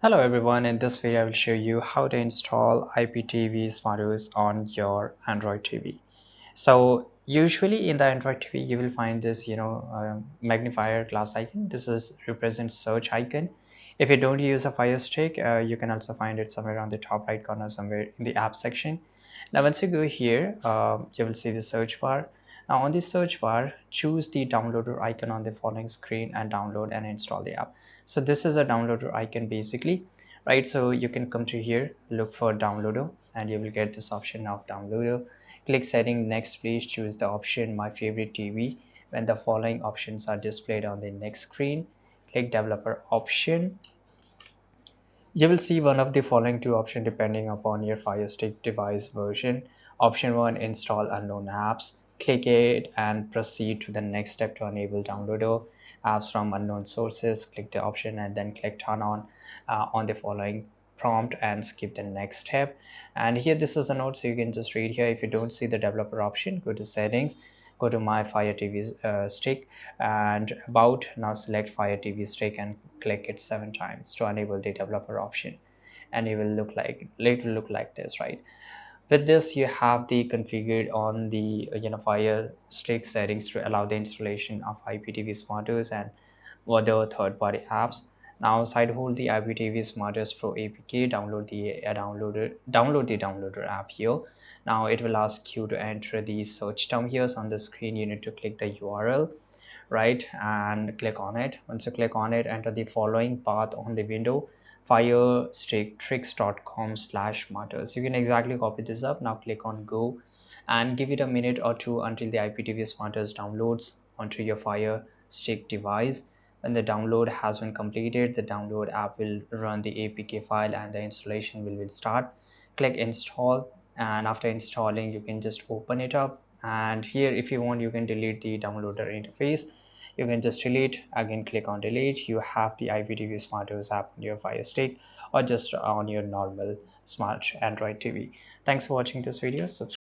Hello everyone, in this video I will show you how to install IPTV SmartOS on your Android TV. So usually in the Android TV you will find this magnifier glass icon. This is represents search icon. If you don't use a Fire Stick, you can also find it somewhere on the top right corner, somewhere in the app section. Now once you go here, you will see the search bar. Now on the search bar, choose the downloader icon on the following screen and download and install the app. So this is a downloader icon basically, right? So you can come to here, look for downloader, and you will get this option of downloader. Click setting, next please choose the option my favorite TV. When the following options are displayed on the next screen, click developer option. You will see one of the following two options depending upon your Fire Stick device version. Option 1, install unknown apps. Click it and proceed to the next step to enable download apps from unknown sources. Click the option and then click turn on the following prompt and skip the next step. And here this is a note, so you can just read here. If you don't see the developer option, go to settings, go to my Fire TV stick, and about. Now select Fire TV stick and click it 7 times to enable the developer option, and it will look like this, right? With this you have the configured on the Fire Stick settings to allow the installation of IPTV SmartOS and other third-party apps. Now side hold the IPTV SmartOS Pro APK, download the downloader app here. Now it will ask you to enter the search term here. So on the screen you need to click the URL, right, and click on it. Once you click on it, enter the following path on the window: firesticktricks.com/smarters. You can exactly copy this up. Now click on go and give it a minute or two until the IPTV Smarters downloads onto your Fire Stick device. When the download has been completed, the download app will run the APK file and the installation will start. Click install, and after installing you can just open it up, and here if you want you can delete the downloader interface. You can just delete, again click on delete. You have the IPTV SmartOS app on your Fire Stick or just on your normal smart Android TV. Thanks for watching this video. Subscribe.